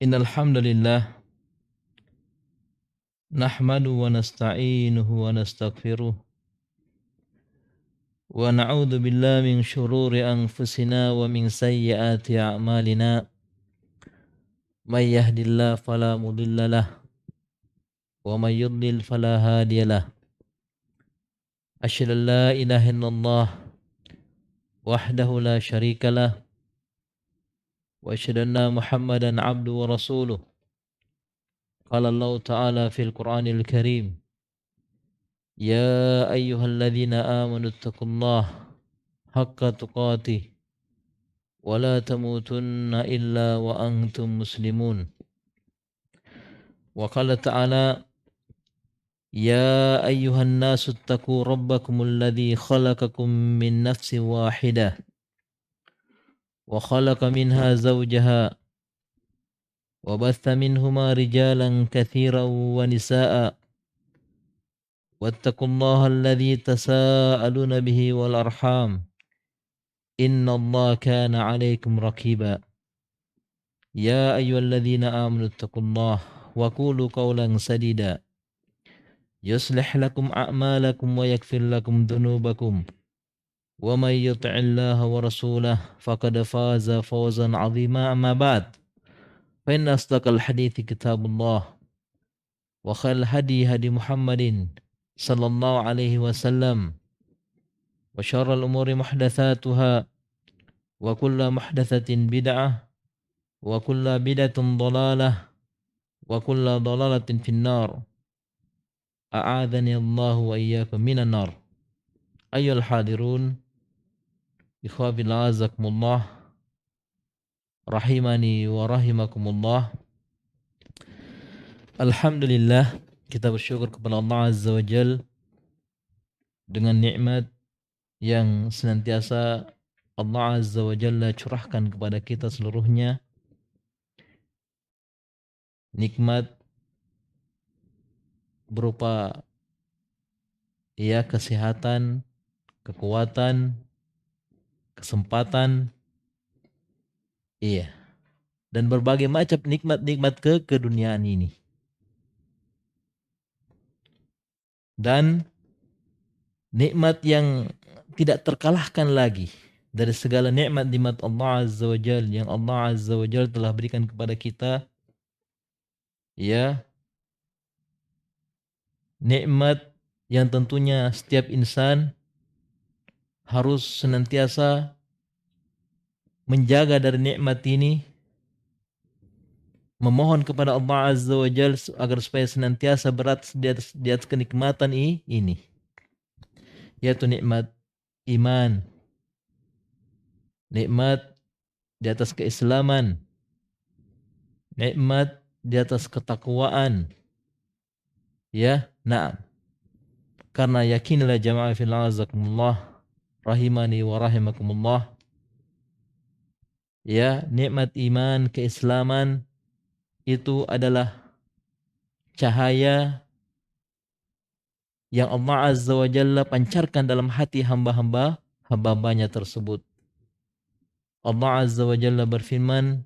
Innal hamdalillah nahmadu wa nasta'inuhu wa nastaghfiruh wa na'udzu billahi min shururi anfusina wa min sayyiati a'malina may yahdihillahu fala mudhillalah wa may yudlil fala hadiyalah asyhadu an la ilaha illallah wahdahu la syarikalah wa asyhadu anna muhammadan abduhu wa rasuluh qala Allah ta'ala fil Qur'anil Karim ya ayyuhalladzina amanu taqullaha haqqa tuqatih wa la tamutunna illa wa antum muslimun wa qala ta'ala ya ayyuhan nasu ittaqu rabbakumul ladzi khalaqakum min nafsin wahidah wa khalaqa minha zawjaha wa batha minhuma rijalan katsiran wa nisaa'a wattaqullaha alladzi tasaaluna bihi wal arham innallaha kana 'alaikum raqiba ya ayyuhalladzina amanu ittaqullaha wa qulu qawlan sadida yuslih lakum a'malakum wa yaghfir lakum dhunubakum wa may yuti'illaha wa rasulahu faqad faza fawzan 'azima amma ba'd fa inna asdaqal hadithi kitabullah wa khairal hadi hadi Muhammadin sallallahu alaihi wasallam wa syarral umuri muhdatsatuha wa kullu muhdatsatin bid'ah wa kullu bid'atin dhalalah wa kullu dhalalatin finnar a'adzani Allah wa iyyakum minan nar. Ayyuhal hadirun ikhwabil azakumullah rahimani wa rahimakumullah. Alhamdulillah, kita bersyukur kepada Allah Azza wa Jal dengan nikmat yang senantiasa Allah Azza wa Jalla curahkan kepada kita seluruhnya. Nikmat berupa kesehatan, kekuatan, kesempatan, dan berbagai macam nikmat-nikmat keduniaan ini. Dan nikmat yang tidak terkalahkan lagi dari segala nikmat-nikmat Allah Azza wa Jalla yang Allah Azza wa Jalla telah berikan kepada kita, nikmat yang tentunya setiap insan harus senantiasa menjaga dari nikmat ini, memohon kepada Allah Azza wa Jalla agar supaya senantiasa berat di atas kenikmatan ini, yaitu nikmat iman, nikmat di atas keislaman, nikmat di atas ketakwaan. Karena yakinlah jamaah fil azakumullah rahimani wa rahimakumullah, nikmat iman, keislaman itu adalah cahaya yang Allah Azza wa Jalla pancarkan dalam hati hamba-hambanya tersebut. Allah Azza wa Jalla berfirman,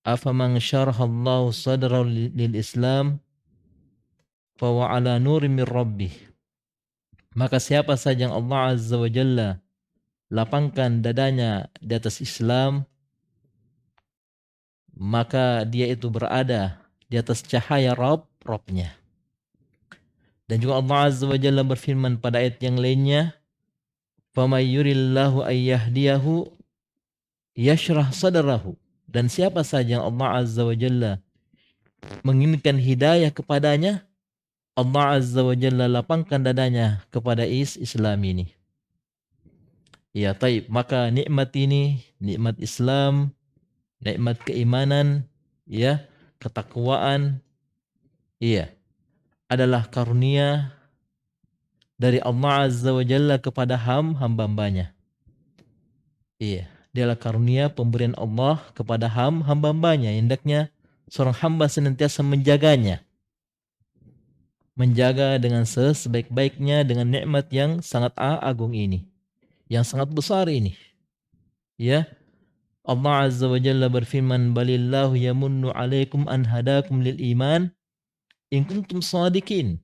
afaman syarahallahu sadrahu lil Islam fa wa ala nurin min rabbih. Maka siapa saja yang Allah Azza wa Jalla lapangkan dadanya di atas Islam, maka dia itu berada di atas cahaya Rabb-nya. Dan juga Allah Azza wa Jalla berfirman pada ayat yang lainnya, "Faman yuridillahu ayyahdiyahu yashrah sadrahu." Dan siapa saja yang Allah Azza wa Jalla menginginkan hidayah kepadanya, Allah Azza wa Jalla lapangkan dadanya kepada Islam ini. Maka nikmat ini, nikmat Islam, nikmat keimanan, ketakwaan, adalah karunia dari Allah Azza wa Jalla kepada hamba-hambanya. Dia adalah karunia pemberian Allah kepada hamba-hambanya. Hendaknya seorang hamba senantiasa menjaganya. Menjaga dengan sebaik-baiknya dengan nikmat yang sangat agung ini, yang sangat besar ini. Allah Azza wa Jalla berfirman, balillahu yamunnu alaikum an hadakum lil iman in kuntum sadiqin.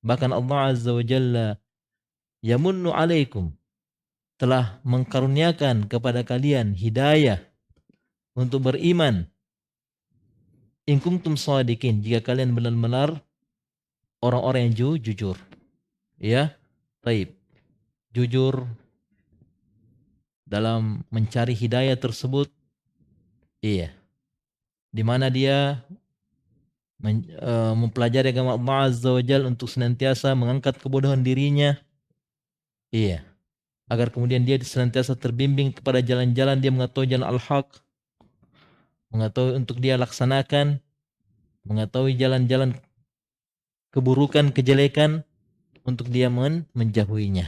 Bahkan Allah Azza wa Jalla yamunnu alaikum, telah mengkaruniakan kepada kalian hidayah untuk beriman. In kuntum sadiqin, jika kalian benar-benar orang-orang yang jujur. Ya, baik. Jujur dalam mencari hidayah tersebut. Iya. Di mana dia mempelajari agama Allah Azza wa Jalla untuk senantiasa mengangkat kebodohan dirinya. Iya. Agar kemudian dia senantiasa terbimbing kepada jalan-jalan, dia mengetahui jalan al-haq, mengetahui untuk dia laksanakan, mengetahui jalan-jalan keburukan, kejelekan, untuk dia menjauhinya.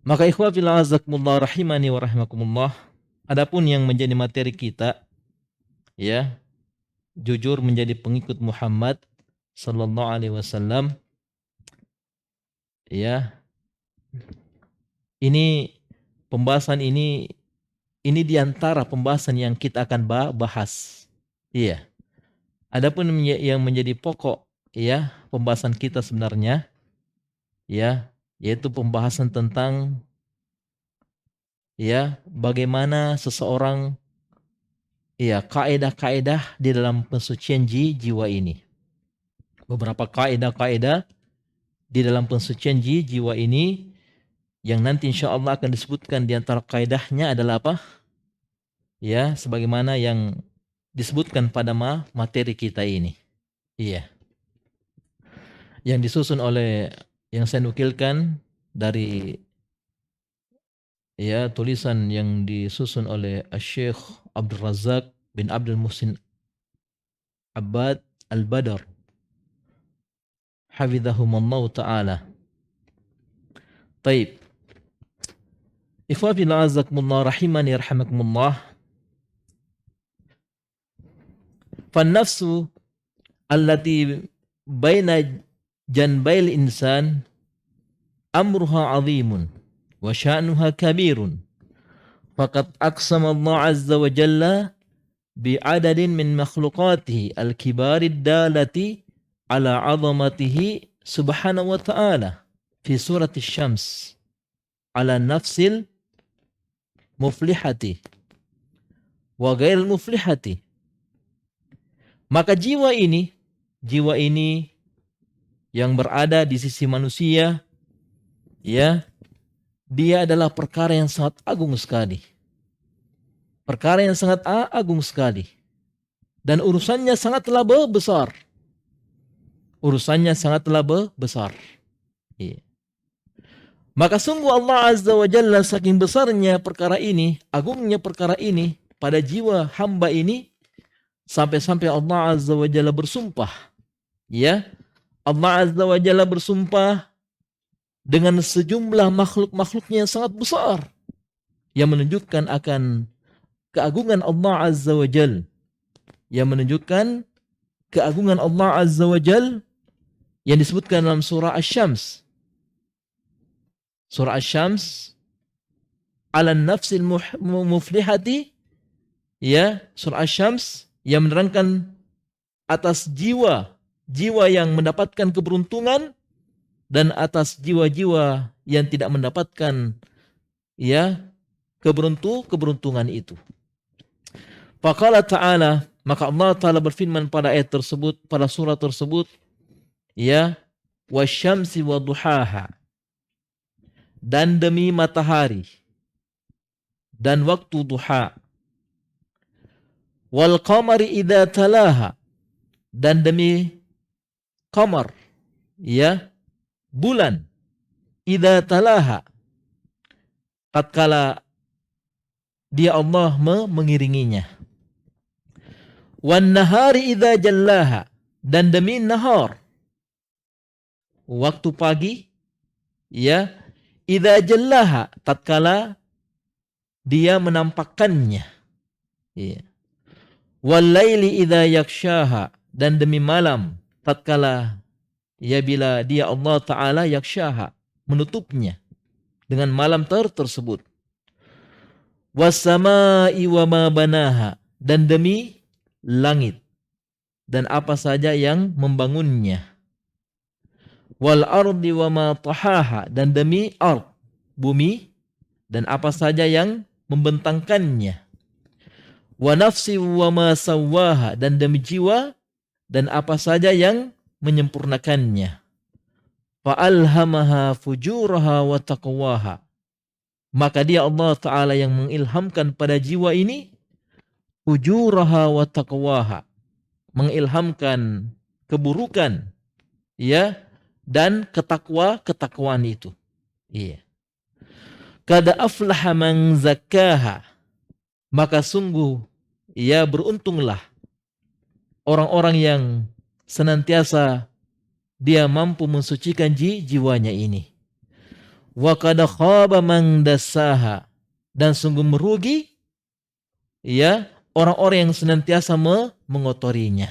Maka ikhwah fillah azakumullah rahimani wa rahimakumullah, adapun yang menjadi materi kita, ya, jujur menjadi pengikut Muhammad sallallahu alaihi wasallam, ya. Ini pembahasan ini diantara pembahasan yang kita akan bahas. Iya. Adapun yang menjadi pokok, ya, pembahasan kita sebenarnya, ya, yaitu pembahasan tentang, ya, bagaimana seseorang, ya, kaidah-kaidah di dalam pensucian jiwa ini. Beberapa kaidah-kaidah di dalam pensucian jiwa ini yang nanti insya Allah akan disebutkan. Di antara kaidahnya adalah apa? Ya, sebagaimana yang disebutkan pada materi kita ini. Iya. Yang disusun oleh, yang saya nukilkan dari, ya, tulisan yang disusun oleh Syekh Abdul Razak bin Abdul Muhsin Abbad Al-Badr hafidhahumallahu ta'ala. Taib. Ikhwah fillah azakumullah rahimani yarhamakumullah. Fannafsu allati baina janbail insan amruha azimun wa sya'nuha kabirun. Faqad aqsama Allah azza wa jalla bi'adadin min makhluqatihi al-kibarid dalati ala azamatihi subhanahu wa ta'ala fi surati syams ala nafsil muflihati wa ghairil muflihati. Maka jiwa ini yang berada di sisi manusia, ya, dia adalah perkara yang sangat agung sekali. Perkara yang sangat agung sekali. Dan urusannya sangatlah besar. Urusannya sangatlah besar. Iya. Maka sungguh Allah Azza wa Jalla saking besarnya perkara ini, agungnya perkara ini pada jiwa hamba ini, sampai-sampai Allah Azza wa Jalla bersumpah. Ya, Allah Azza wa Jalla bersumpah dengan sejumlah makhluk-makhluknya yang sangat besar, yang menunjukkan akan keagungan Allah Azza wa Jalla, yang menunjukkan keagungan Allah Azza wa Jalla yang disebutkan dalam surah Asy-Syams. Surah Asy-Syams, ala nafsil muflihati, ya, surah Asy-Syams yang menerangkan atas jiwa yang mendapatkan keberuntungan dan atas jiwa-jiwa yang tidak mendapatkan, ya, keberuntungan itu. Faqala ta'ala, maka Allah Ta'ala berfirman pada ayat tersebut, pada surah tersebut, ya, wasyamsi wa duhaha, dan demi matahari dan waktu duha, wal qamari idza talaha, dan demi qamar, ya, bulan, idza talaha, tatkala dia Allah mengiringinya, wan nahari idza jallaha, dan demi nahar, waktu pagi, ya, idza jallaha, tatkala dia menampakkannya, ya, wal laili idza yakshaha, dan demi malam tatkala, ya, bila dia Allah Ta'ala yakshaha, menutupnya dengan malam tersebut, Wassama'i wa ma banaha, dan demi langit dan apa saja yang membangunnya. Wal ardi wa ma tahaha, dan demi ard, bumi dan apa saja yang membentangkannya. Wa nafsi wa ma sawwaha, dan demi jiwa dan apa saja yang menyempurnakannya. Fa alhamaha fujuraha wa taqwaha, maka dia Allah Ta'ala yang mengilhamkan pada jiwa ini fujuraha wa taqwaha, mengilhamkan keburukan, ya, dan ketakwaan itu. Iya. Kada aflaha man zakkaha, maka sungguh ya beruntunglah orang-orang yang senantiasa dia mampu mensucikan jiwanya ini. Wa kada khaba man dassaha, dan sungguh merugi ya orang-orang yang senantiasa mengotorinya.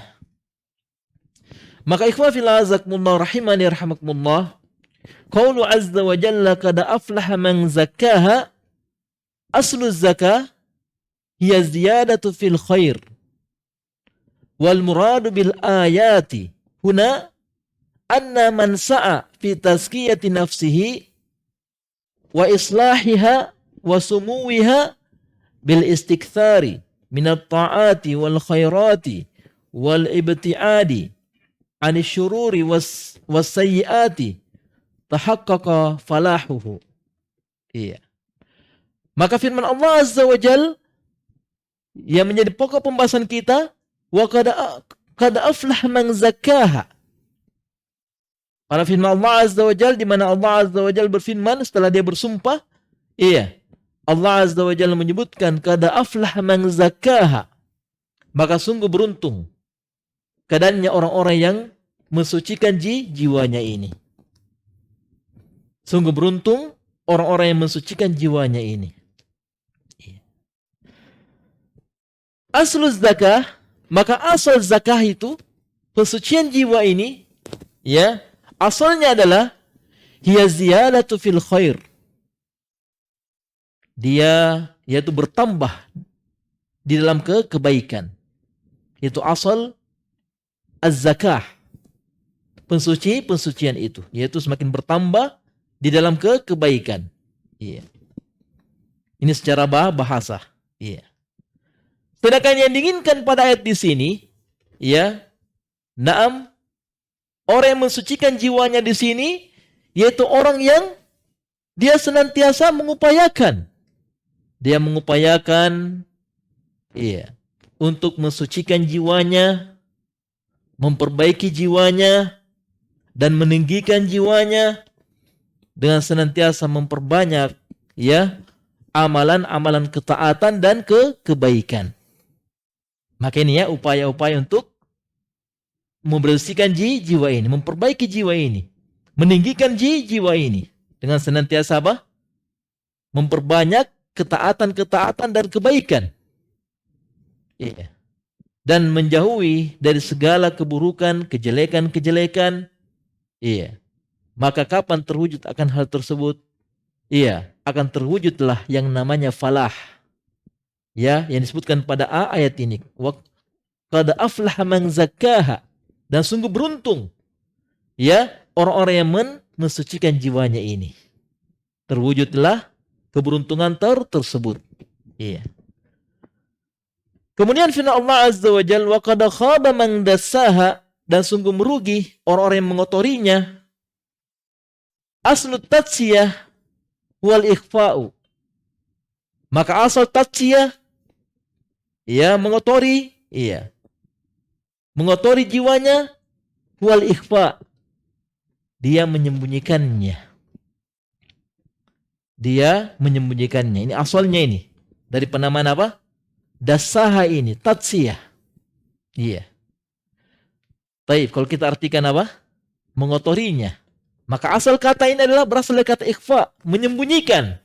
Maka ikhwah fillah azakumullah rahimani rahmakumullah, qaulu azza wa jalla kada aflaha man zakkaha, aslu zakah hiya ziyadatu fil khair, wal muradu bil ayati huna anna man sa'a fi tazkiyati nafsihi wa islahiha wa sumuwiha bil istikthari minat ta'ati wal khairati wal ibtiadi anis syururi was sayyiati tahaqqaqa falahuhu. Iya. Maka firman Allah Azza wa Jal yang menjadi pokok pembahasan kita, wa kada aflah man zakkaha. Pada firman Allah Azza wa Jal, di mana Allah Azza wa Jal berfirman setelah dia bersumpah, iya, Allah Azza wa Jalla menyebutkan kada aflah man zakkaha, maka sungguh beruntung keadaannya orang-orang yang mensucikan jiwanya ini. Sungguh beruntung orang-orang yang mensucikan jiwanya ini. Aslu zakah, maka asal zakah itu pensucian jiwa ini, ya, asalnya adalah hiya ziyadatu fil khair. Dia yaitu bertambah di dalam kebaikan. Itu asal az-zakah. Pensucian itu, yaitu semakin bertambah di dalam kebaikan. Iya. Ini secara bahasa. Iya. Sedangkan yang diinginkan pada ayat di sini, ya, na'am, orang yang mensucikan jiwanya di sini, yaitu orang yang dia senantiasa mengupayakan. Dia mengupayakan, iya, untuk mensucikan jiwanya, memperbaiki jiwanya, dan meninggikan jiwanya dengan senantiasa memperbanyak, ya, amalan-amalan ketaatan dan kebaikan. Maka ini ya upaya-upaya untuk membersihkan jiwa ini, memperbaiki jiwa ini, meninggikan jiwa ini dengan senantiasa apa? Memperbanyak ketaatan-ketaatan dan kebaikan. Iya. Dan menjauhi dari segala keburukan, kejelekan-kejelekan. Iya. Maka kapan terwujud akan hal tersebut? Iya, akan terwujudlah yang namanya falah. Ya, yang disebutkan pada ayat ini. Wa qad aflaha man zakkaha, dan sungguh beruntung ya orang-orang yang mensucikan jiwanya ini. Terwujudlah keberuntungan tersebut. Iya. Kemudian firman Allah Azza wa Jalla, wa qad khaba man dassaha, dan sungguh merugi orang-orang yang mengotorinya. Aslu tatsiyah wal ikhfa'u, maka asal tatsiyah, ya, mengotori, iya, mengotori jiwanya, wal ikhfa, dia menyembunyikannya. Dia menyembunyikannya. Ini asalnya ini. Dari penamaan apa? Dasaha ini, tatsiyah. Iya. Baik, kalau kita artikan apa? Mengotorinya. Maka asal kata ini adalah berasal dari kata ikhfa, menyembunyikan.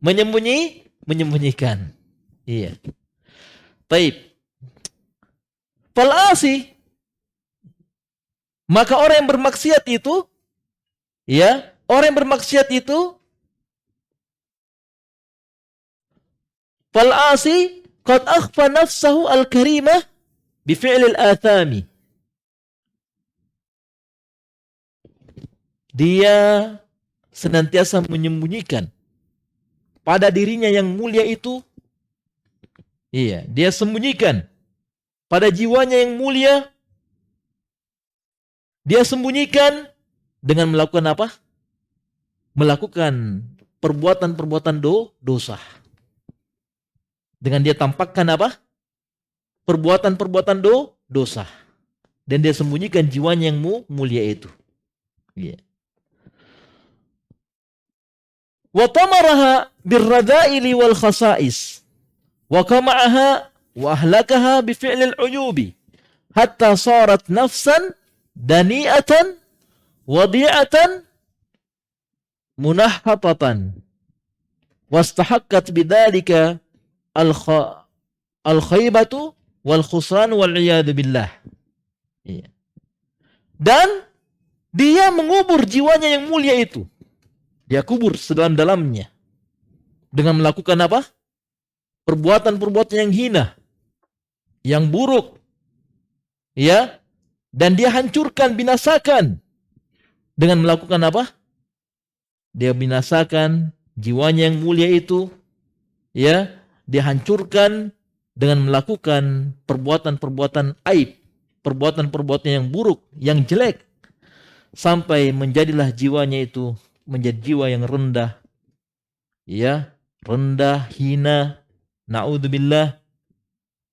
Menyembunyikan. Iya. Baik. Falasi, maka orang yang bermaksiat itu, ya, orang yang bermaksiat itu Fal asi qad akhfa nafsahu al-karimah bi fi'lil athami. Dia senantiasa menyembunyikan pada dirinya yang mulia itu. Iya, dia sembunyikan pada jiwanya yang mulia. Dia sembunyikan dengan melakukan apa? Melakukan perbuatan-perbuatan dosa. Dengan dia tampakkan apa? Perbuatan-perbuatan dosa. Dan dia sembunyikan jiwanya yang mulia itu. Iya. Wa tamaraha birrada'ili wal khasa'is. Wa kama'aha wa ahlakaha bi fi'lil uyubi. Hatta sarat nafsan dani'atan wadi'atan munahhatatan. Wastahakkat bidhalika al-khaybatu wal khusran wal iyadu billah. Iya. Dan dia mengubur jiwanya yang mulia itu. Dia kubur sedalam-dalamnya dengan melakukan apa? Perbuatan-perbuatan yang hina, yang buruk. Ya. Dan dia hancurkan, binasakan dengan melakukan apa? Dia binasakan jiwanya yang mulia itu. Ya, dia hancurkan dengan melakukan perbuatan-perbuatan aib, perbuatan-perbuatan yang buruk, yang jelek, sampai menjadilah jiwanya itu menjadi jiwa yang rendah, ya, rendah, hina, naudzubillah.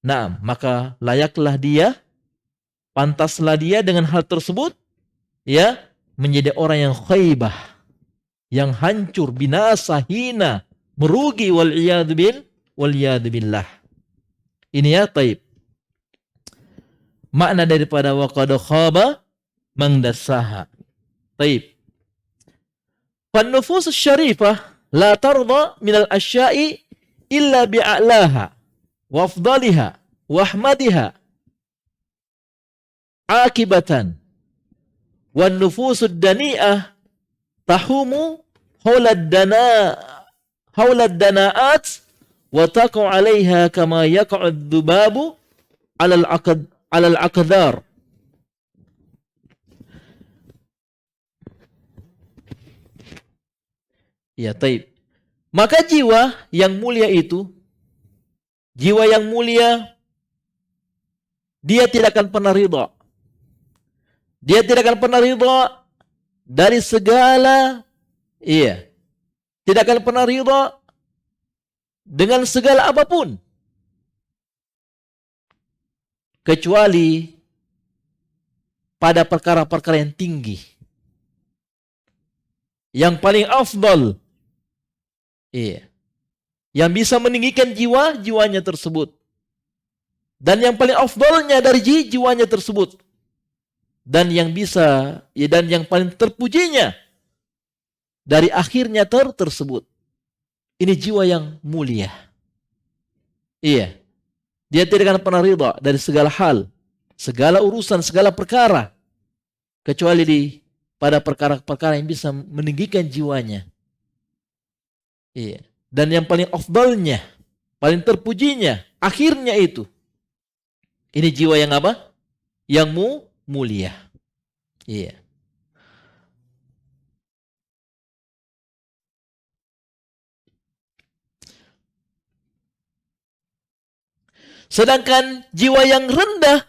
Nah, maka layaklah dia, pantaslah dia dengan hal tersebut, ya, menjadi orang yang khaybah, yang hancur, binasa, hina, merugi, wal iyadu billah. Ini ya, taib. Makna daripada wa qad khaba man dassaha. Taib. Fan-nufus syarifah la tarda minal asya'i illa bi'a'laha wa afdaliha wa ahmadiha akibatan. Wan-nufusud dani'ah tahumu hawlad dana'at wa taqa'u 'alayha kama yaqa'u ad-dubabu 'alal aqdar. Ya, taib. Maka jiwa yang mulia itu, jiwa yang mulia, dia tidak akan pernah ridha. Dia tidak akan pernah ridha dari segala, iya, tidak akan pernah ridha dengan segala apapun, kecuali pada perkara-perkara yang tinggi, yang paling afdal. Iya. Yang bisa meninggikan jiwanya tersebut. Dan yang paling afdalnya dari jiwanya tersebut. Dan yang bisa, ya, dan yang paling terpujinya dari akhirnya tersebut. Ini jiwa yang mulia. Iya. Dia tidak akan pernah ridha dari segala hal, segala urusan, segala perkara, kecuali pada perkara-perkara yang bisa meninggikan jiwanya. Iya. Dan yang paling afdalnya, paling terpujinya, akhirnya itu. Ini jiwa yang apa? Yang mulia. Iya. Sedangkan jiwa yang rendah,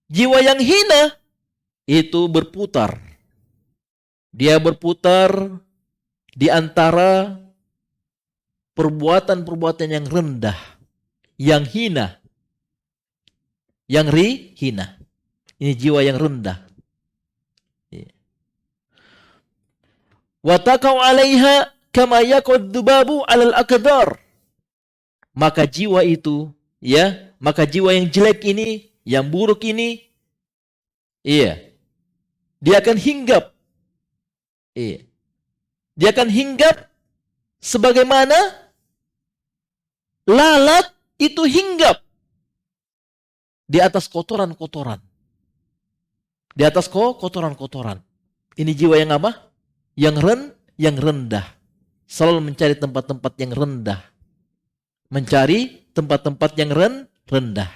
jiwa yang hina, itu berputar. Dia berputar di antara perbuatan-perbuatan yang rendah, yang hina, yang hina. Ini jiwa yang rendah. Wa taqau 'alaiha kama yaqud dubabu 'alal aqdar. Maka jiwa itu, ya, maka jiwa yang jelek ini, yang buruk ini, iya, dia akan hinggap. Iya. Dia akan hinggap sebagaimana lalat itu hinggap di atas kotoran-kotoran. Di atas kotoran-kotoran. Ini jiwa yang apa? Yang rendah. Selalu mencari tempat-tempat yang rendah. Mencari tempat-tempat yang rendah.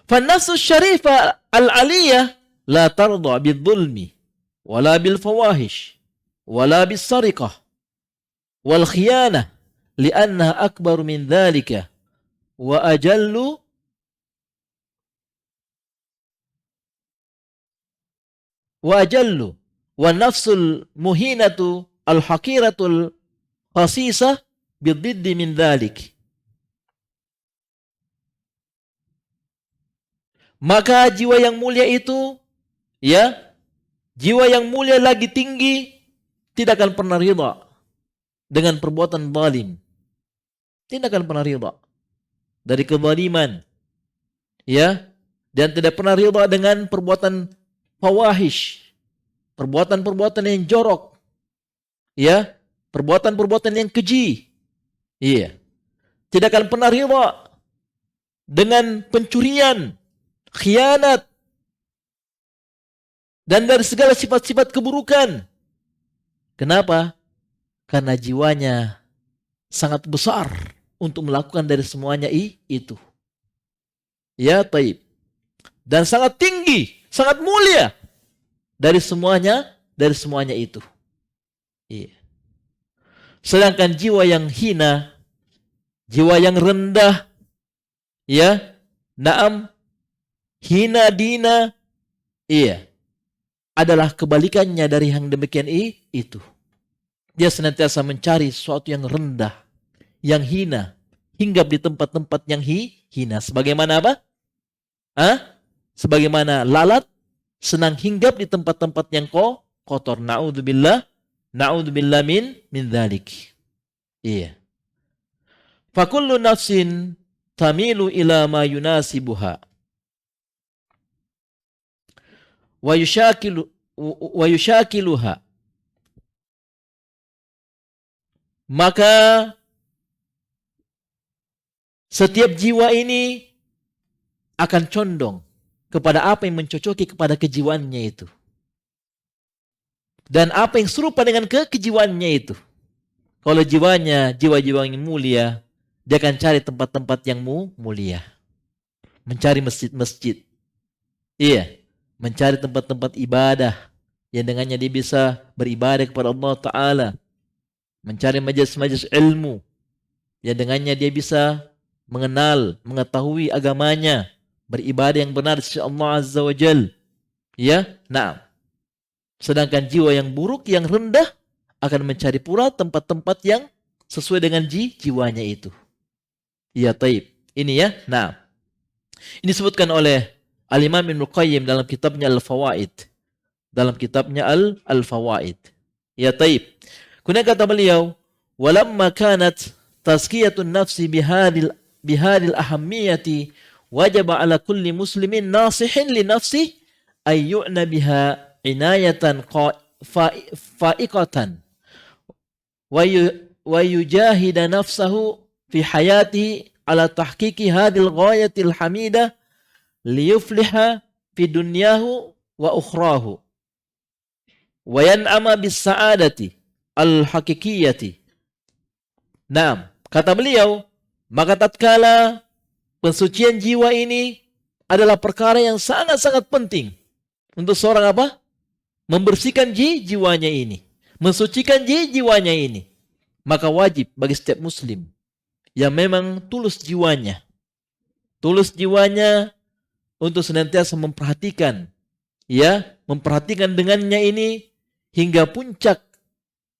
Fan-nafsu syarifah al-aliyah la tarda bil-zulmi wala bil-fawahish wala bis-sariqah wal khiyanah li'annaha akbar min dhalika wa ajallu wa nafsul muhinatu al-haqiratul khasisah bididdi min dhalik. Maka jiwa yang mulia itu, ya, jiwa yang mulia lagi tinggi tidak akan pernah ridha dengan perbuatan zalim. Tidak akan pernah ridha dari kezaliman, ya, dan tidak pernah ridha dengan perbuatan fawahish, perbuatan-perbuatan yang jorok, ya, perbuatan-perbuatan yang keji, iya, tidak akan pernah ridha dengan pencurian, khianat, dan dari segala sifat-sifat keburukan. Kenapa? Karena jiwanya sangat besar untuk melakukan dari semuanya itu. Ya, taib. Dan sangat tinggi, sangat mulia dari semuanya itu. Iya. Sedangkan jiwa yang hina, jiwa yang rendah, ya, naam, hina dina, iya, adalah kebalikannya dari yang demikian itu. Dia senantiasa mencari sesuatu yang rendah, yang hina, hinggap di tempat-tempat yang hina. Sebagaimana apa? Sebagaimana lalat senang hinggap di tempat-tempat yang kotor. Na'udzubillah min dzalik. Iya. Fakullu nafsin tamilu ila ma yunasibuha wa yushakiluha. Maka setiap jiwa ini akan condong kepada apa yang mencocoki kepada kejiwaannya itu. Dan apa yang serupa dengan kejiwaannya itu. Kalau jiwanya jiwa-jiwa yang mulia, dia akan cari tempat-tempat yang mulia. Mencari masjid-masjid. Iya. Mencari tempat-tempat ibadah yang dengannya dia bisa beribadah kepada Allah Ta'ala. Mencari majelis-majelis ilmu yang dengannya dia bisa mengenal, mengetahui agamanya, beribadah yang benar di sisi Allah Azza wa Jal. Ya, nah. Sedangkan jiwa yang buruk, yang rendah akan mencari pula tempat-tempat yang sesuai dengan jiwanya itu. Ya, taib. Ini ya, nah. Ini disebutkan oleh Al-Imam Ibnu Qayyim dalam kitabnya Al-Fawaid. Dalam kitabnya Al-Fawaid. Ya, taib. Kemudian kata beliau, walamma kanat tazkiyatun nafsi bihadil ahammiyati wajaba ala kulli muslimin nasihin li nafsi ay yu'na biha inayatan fa'iqatan wa yujahida nafsahu fi hayati ala tahqiqi hadil ghayatil hamidah liyufliha fi dunyahu wa ukhrahu wa yan'ama bis sa'adati al-hakikiyati. Nah, kata beliau, maka tatkala pensucian jiwa ini adalah perkara yang sangat-sangat penting untuk seorang apa? Membersihkan jiwanya ini, mensucikan jiwanya ini. Maka wajib bagi setiap muslim yang memang tulus jiwanya untuk senantiasa memperhatikan, ya, memperhatikan dengannya ini hingga puncak,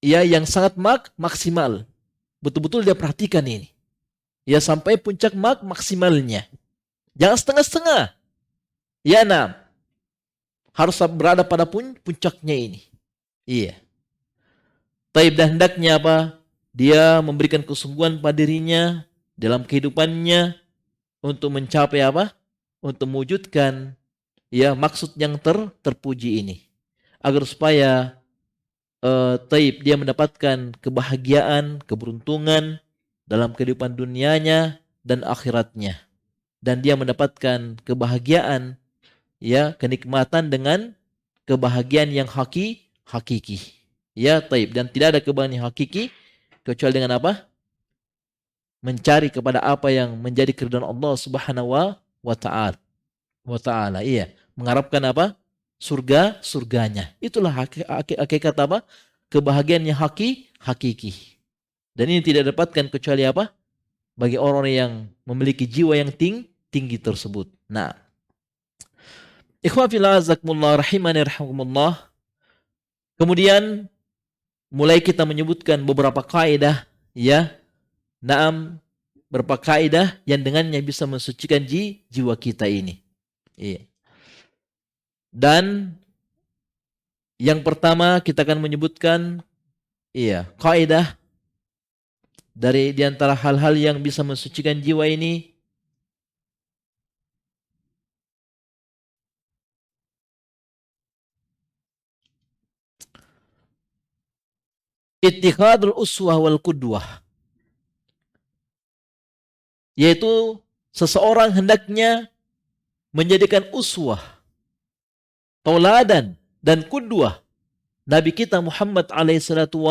ya, yang sangat maksimal. Betul-betul dia perhatikan ini. Ya, sampai puncak maksimalnya. Jangan setengah-setengah. Ya, nah. Harus berada pada puncaknya ini. Iya. Taib, dan hendaknya apa? Dia memberikan kesungguhan pada dirinya dalam kehidupannya untuk mencapai apa? Untuk mewujudkan, ya, maksud yang terpuji ini. Agar supaya taib, dia mendapatkan kebahagiaan, keberuntungan dalam kehidupan dunianya dan akhiratnya. Dan dia mendapatkan kebahagiaan, ya, kenikmatan dengan kebahagiaan yang hakiki. Ya, taib. Dan tidak ada kebahagiaan yang hakiki kecuali dengan apa? mencari kepada apa yang menjadi keridhaan Allah Subhanahu wa taala. Iya, mengharapkan apa? Surganya. Itulah hakikat apa? Kebahagiaan yang hakiki. Dan ini tidak dapatkan kecuali apa? Bagi orang yang memiliki jiwa yang tinggi tersebut. Nah, ikhwan fillah azakumullah rahimani rahimakumullah. Kemudian mulai kita menyebutkan beberapa kaidah, ya. Naam, beberapa kaidah yang dengannya bisa mensucikan jiwa kita ini. Iya. Dan yang pertama kita akan menyebutkan kaidah dari diantara hal-hal yang bisa mensucikan jiwa ini, ittikhadul uswah wal qudwah, yaitu seseorang hendaknya menjadikan uswah, tauladan dan qudwah Nabi kita Muhammad alaihissalatu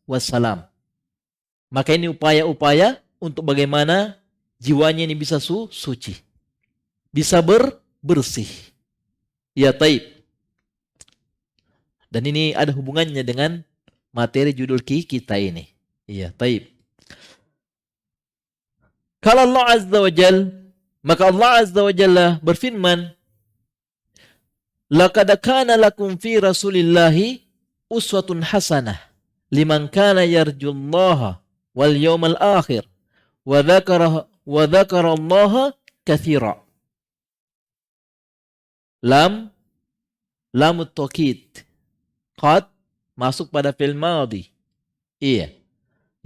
wassalam. Maka ini upaya-upaya untuk bagaimana jiwanya ini bisa suci, bisa bersih. Ya, taib. Dan ini ada hubungannya dengan materi judul kita ini. Iya, taib. Kalau Allah Azza wa Jal, maka Allah Azza wa Jalla berfirman, laqad kana lakum fi rasulillahi uswatun hasanah liman kana yarjullaha wal yawmal akhir wa dzakara Allah katsira. Lamut taukid qad masuk pada fi'il madhi. Iya.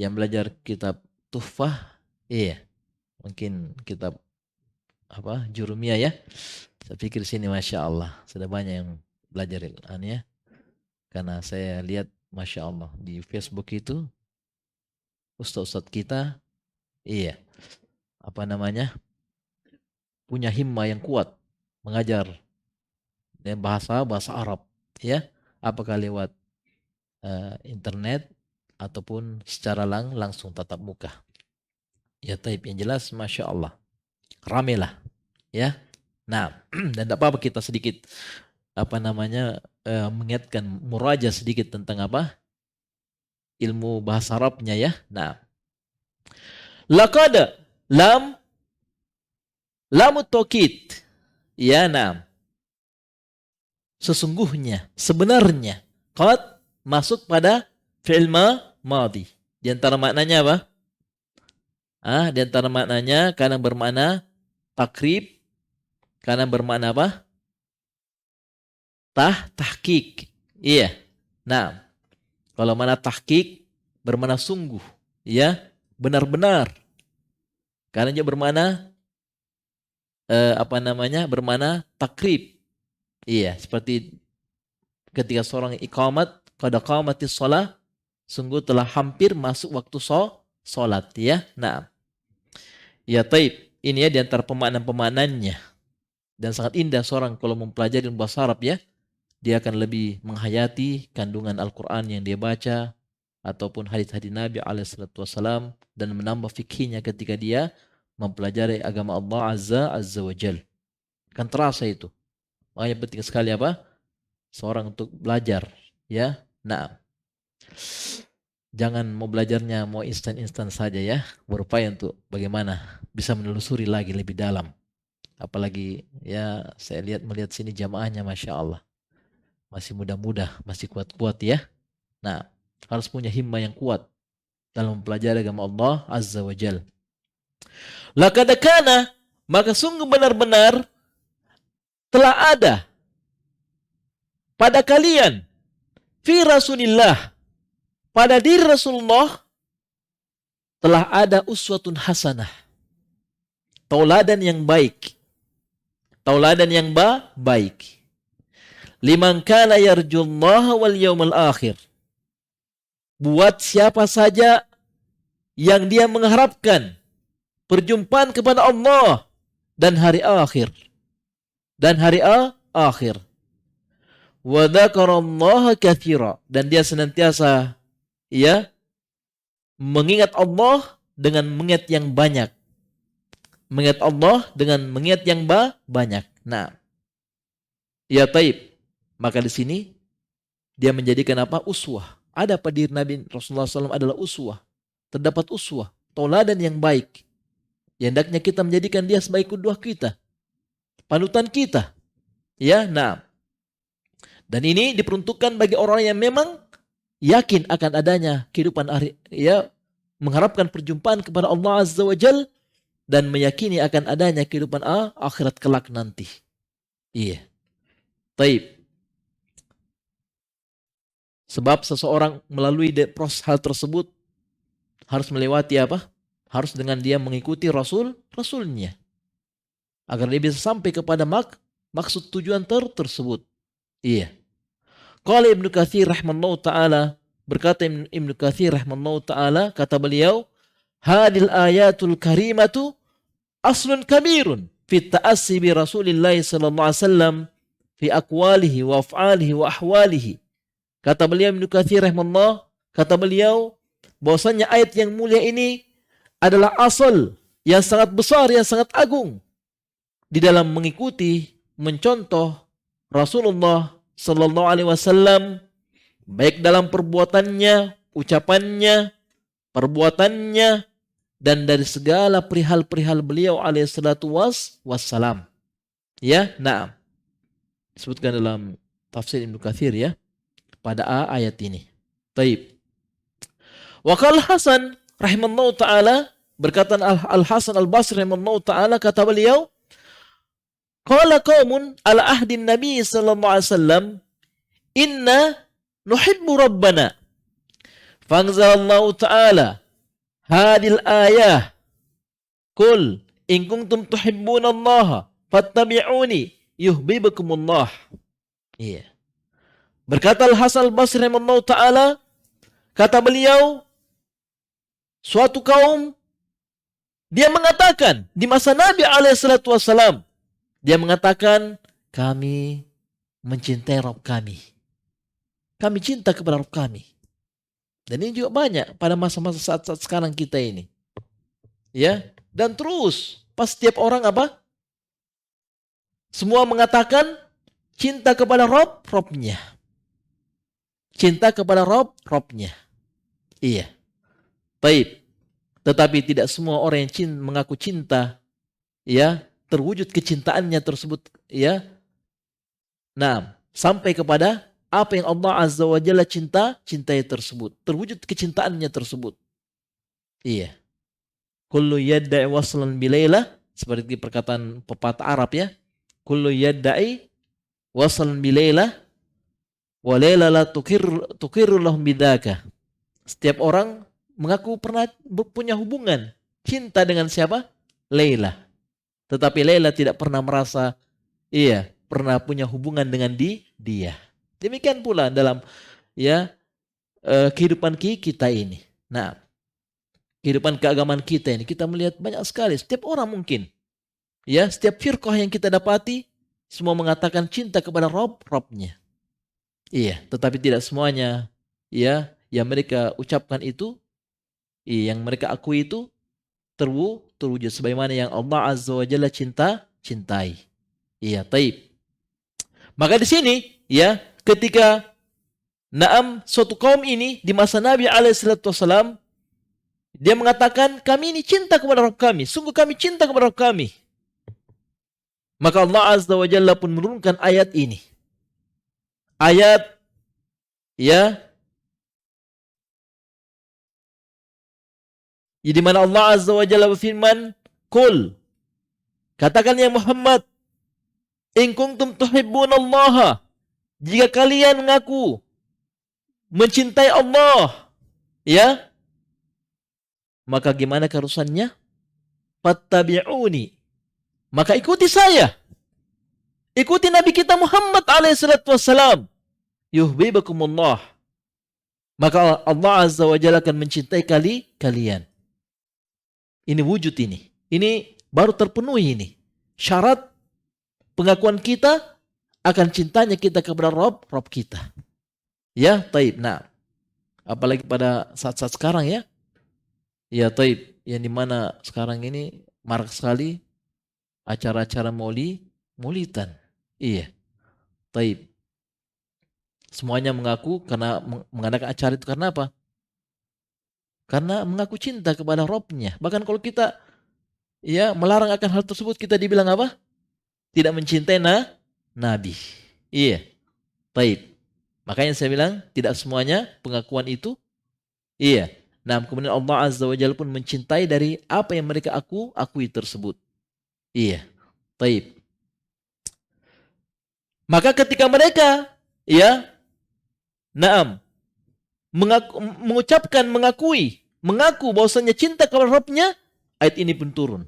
Yang belajar kitab Tuhfah, iya. Mungkin kitab Jurumiyah ya. Saya pikir sini Masya Allah sudah banyak yang belajar ya. Karena saya lihat Masya Allah di Facebook itu ustaz-ustaz kita punya himmah yang kuat mengajar bahasa Arab ya, apakah lewat internet ataupun secara langsung tatap muka. Ya, taib, yang jelas Masya Allah ramelah ya. Nah, dan tidak apa-apa kita sedikit mengingatkan muraja sedikit tentang ilmu bahasa Arabnya ya. Nah, laqad lamut taukid ya, nah, sesungguhnya, sebenarnya, qad masuk pada fi'il madhi. Di antara maknanya apa? Di antara maknanya kadang bermakna takrib, kadang bermakna apa? Tahqiq. Iya. Nah, kalau mana tahqiq bermakna sungguh, ya, benar-benar. Karena dia bermakna bermakna takrib. Iya, seperti ketika seorang iqamat, qad qamatis shalah, sungguh telah hampir masuk waktu salat ya. Nah, ya, taib. Ini ya di antara pemaknaan-pemaknaannya. Dan sangat indah seorang kalau mempelajari bahasa Arab ya, dia akan lebih menghayati kandungan Al-Quran yang dia baca ataupun hadis-hadis Nabi alaihissalam, dan menambah fikihnya ketika dia mempelajari agama Allah Azza wa Jal. Kan terasa itu. Makanya penting sekali seorang untuk belajar ya. Nah, jangan mau belajarnya mau instan-instan saja ya. Berupaya untuk bagaimana bisa menelusuri lagi lebih dalam. Apalagi ya saya melihat sini jamaahnya Masya Allah. Masih muda-muda, masih kuat-kuat ya. Nah, harus punya himmah yang kuat dalam mempelajari agama Allah Azza wa Jal. Laqad kana, maka sungguh benar-benar telah ada pada kalian fi Rasulillah, pada diri Rasulullah telah ada uswatun hasanah, tauladan yang baik, tauladan yang baik, liman kana yarjullaha wal yawmal akhir, buat siapa saja yang dia mengharapkan perjumpaan kepada Allah dan hari akhir, wa dzakarallaha katsira, dan dia senantiasa mengingat Allah dengan mengingat yang banyak. Mengingat Allah dengan mengingat yang banyak. Nah, ya taib. Maka di sini dia menjadikan apa? Uswah. Ada pada diri Nabi Rasulullah SAW adalah uswah. Terdapat uswah, tauladan yang baik. Yang hendaknya kita menjadikan dia sebagai kudwah kita, panutan kita. Ya, nah. Dan ini diperuntukkan bagi orang yang memang yakin akan adanya kehidupan ya, mengharapkan perjumpaan kepada Allah Azza wa Jal dan meyakini akan adanya kehidupan akhirat kelak nanti. Iya. Taib. Sebab seseorang melalui proses hal tersebut harus melewati apa? Harus dengan dia mengikuti Rasulnya. Agar dia bisa sampai kepada maksud tujuan tersebut. Iya. Qala Ibnu Katsir rahimahullahu taala, berkata Ibnu Katsir rahimahullahu taala, kata beliau, hadil ayatul karimatu aslun kabirun fi ta'assi bi Rasulillah sallallahu alaihi wasallam fi aqwalihi wa af'alihi wa ahwalihi. Kata beliau Ibnu Katsir rahimahullah, kata beliau bahwasanya ayat yang mulia ini adalah asal yang sangat besar, yang sangat agung di dalam mengikuti, mencontoh Rasulullah sallallahu alaihi wasallam baik dalam perbuatannya, ucapannya, perbuatannya dan dari segala perihal-perihal beliau alaihi salatu wassalam. Ya, nah. Disebutkan dalam tafsir Ibnu Katsir ya pada ayat ini. Taib. Wa qala Hasan rahimallahu taala, berkata Al-Hasan Al-Basri rahimallahu taala, kata beliau, qala qaumun ala ahdin Nabi sallallahu alaihi wasallam, inna nuhibbu rabbana. Fangzalallahu ta'ala hadil ayah. Qul in kuntum tuhibbuna Allah fattabi'uni yuhibbukumullah. Iya. Berkata Al-Hasan Al-Basri rahimahullahu taala, kata beliau, suatu kaum dia mengatakan di masa Nabi alaihi salatu wasallam, dia mengatakan, kami mencintai Rabb kami. Kami cinta kepada Rabb kami. Dan ini juga banyak pada masa-masa saat-saat sekarang kita ini. Ya, dan terus pas setiap orang apa? Semua mengatakan cinta kepada Rabb-nya. Cinta kepada Rabb-nya. Iya. Baik. Tetapi tidak semua orang yang mengaku cinta, ya, terwujud kecintaannya tersebut, ya. Nah, sampai kepada apa yang Allah Azza wa Jalla cintai tersebut, terwujud kecintaannya tersebut. Iya. Kullu yadda'i waslan bilailah, seperti perkataan pepatah Arab ya. Kullu yadda'i waslan bilailah wa laila la tukirru lahum bidzaka. Setiap orang mengaku pernah punya hubungan cinta dengan siapa? Laila. Tetapi Laila tidak pernah merasa pernah punya hubungan dengan dia. Demikian pula dalam kehidupan kita ini. Nah, kehidupan keagamaan kita ini kita melihat banyak sekali. Setiap orang mungkin, ya, setiap firqah yang kita dapati semua mengatakan cinta kepada Rabb-nya. Iya, tetapi tidak semuanya yang mereka ucapkan itu, yang mereka akui itu terwujud sebagaimana yang Allah Azza wa Jalla cintai. Iya, taib. Maka di sini ketika suatu kaum ini di masa Nabi alaihi salatu wasallam, dia mengatakan, kami ini cinta kepada Rabb kami, sungguh kami cinta kepada Rabb kami. Maka Allah Azza wa Jalla pun menurunkan ayat ini. Ayat di mana Allah Azza wa Jalla berfirman, "Qul," katakan ya Muhammad, "in kuntum tuhibbunallaha," jika kalian mengaku mencintai Allah, maka gimana keharusannya? Fattabi'uni, maka ikuti saya. Ikuti Nabi kita Muhammad alaihi salatu wassalam. Yuhibbukumullah. Maka Allah Azza wa Jalla akan mencintai kalian. Ini wujud ini. Ini baru terpenuhi ini. Syarat pengakuan kita akan cintanya kita kepada Rabb kita. Ya, taib. Nah, apalagi pada saat-saat sekarang ya. Ya, taib. yang dimana sekarang ini marak sekali acara-acara maulidan. Iya. Taib. Semuanya mengaku karena mengadakan acara itu karena apa? Karena mengaku cinta kepada Robnya. Bahkan kalau kita ya melarang akan hal tersebut, kita dibilang apa? Tidak mencintai Nabi. Iya. Taib. Makanya saya bilang tidak semuanya pengakuan itu. Iya. Nah, kemudian Allah Azza wa Jalla pun mencintai dari apa yang mereka akui tersebut. Iya. Taib. Maka ketika mereka ya, naam, mengaku bahwasanya cinta kepada Rabbnya, ayat ini pun turun.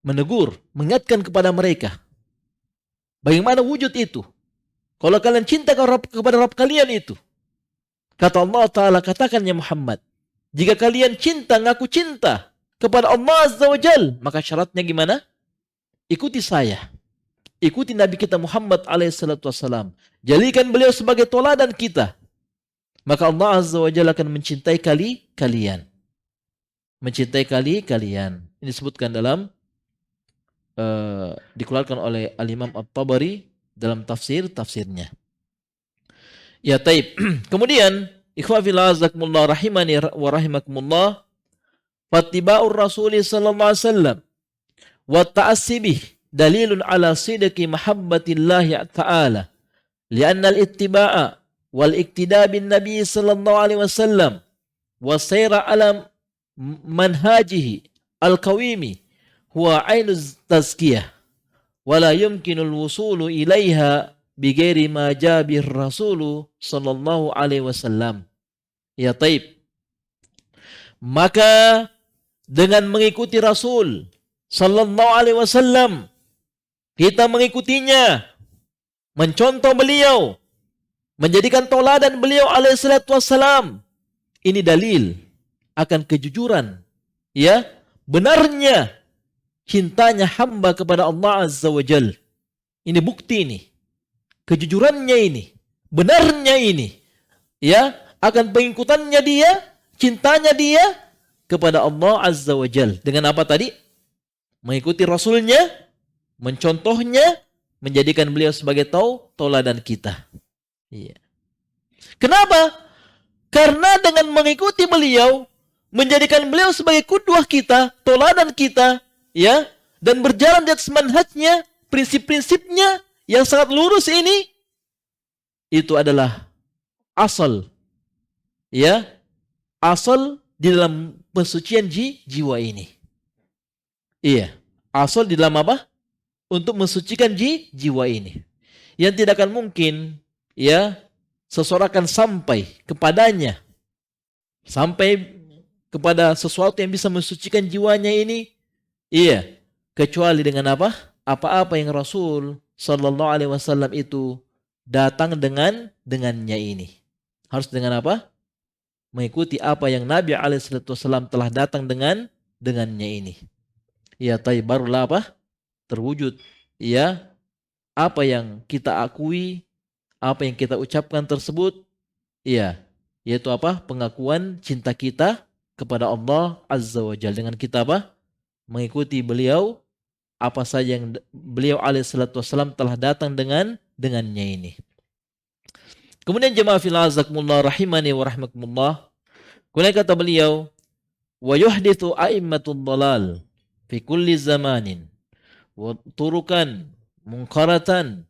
Menegur, mengingatkan kepada mereka. Bagaimana wujud itu? Kalau kalian cinta kepada Rabb kalian itu, kata Allah Ta'ala, katakan ya Muhammad, jika kalian ngaku cinta kepada Allah Azza wa Jal, maka syaratnya gimana? Ikuti saya. Ikuti Nabi kita Muhammad alaihissalam. Jadikan beliau sebagai teladan kita. Maka Allah Azza wa Jalla akan mencintai kalian. Mencintai kalian. Ini disebutkan dalam dikeluarkan oleh Al-Imam At-Tabari dalam tafsirnya. Ya taib. Kemudian ikhwafillah azakumullah rahimani wa rahimakumullah, fattiba'ur rasuli sallallahu alaihi wasallam wa ta'assibih dalilun ala sidqi mahabbatillahi ta'ala, li'anna al-ittiba'a wal iktida bin nabi sallallahu alaihi wasallam wa sayra ala manhajihi al-qawimi huwa ainuz tazkiyah wa la yumkinul wusulu ilaiha bighairi ma jabir rasulu sallallahu alaihi wasallam. Ya taib. Maka dengan mengikuti Rasul sallallahu alaihi wasallam, kita mengikutinya, mencontoh beliau, menjadikan teladan beliau alaihi salatu wassalam. Ini dalil akan kejujuran, ya, benarnya cintanya hamba kepada Allah Azza wa Jal. Ini bukti ini. Kejujurannya ini, benarnya ini, ya, akan pengikutannya dia, cintanya dia kepada Allah Azza wa Jal. Dengan apa tadi? Mengikuti Rasulnya, mencontohnya, menjadikan beliau sebagai tauladan kita. Iya. Kenapa? Karena dengan mengikuti beliau, menjadikan beliau sebagai qudwah kita, tauladan kita, ya, dan berjalan di atas manhajnya, prinsip-prinsipnya yang sangat lurus ini, itu adalah asal, ya, asal di dalam pensucian jiwa ini. Iya, asal di dalam apa? Untuk mensucikan jiwa ini. Yang tidak akan mungkin, ya, seseorang akan sampai kepadanya, sampai kepada sesuatu yang bisa mensucikan jiwanya ini, iya, kecuali dengan apa? Apa-apa yang Rasul sallallahu alaihi wasallam itu datang dengannya ini. Harus dengan apa? Mengikuti apa yang Nabi alaihi wasallam telah datang dengannya ini. Ya, barulah apa? Terwujud, ya, apa yang kita akui, apa yang kita ucapkan tersebut, ya, yaitu apa? Pengakuan cinta kita kepada Allah Azza wa Jalla, dengan kita apa? Mengikuti beliau, apa saja yang beliau alaihi salatu wasallam telah datang dengannya ini. Kemudian jemaah fillah azakumullah rahimani wa rahmakumullah, kemudian kata beliau, wa yuhdithu a'immatud dhalal fi kulli zamanin wa turukan munkaratan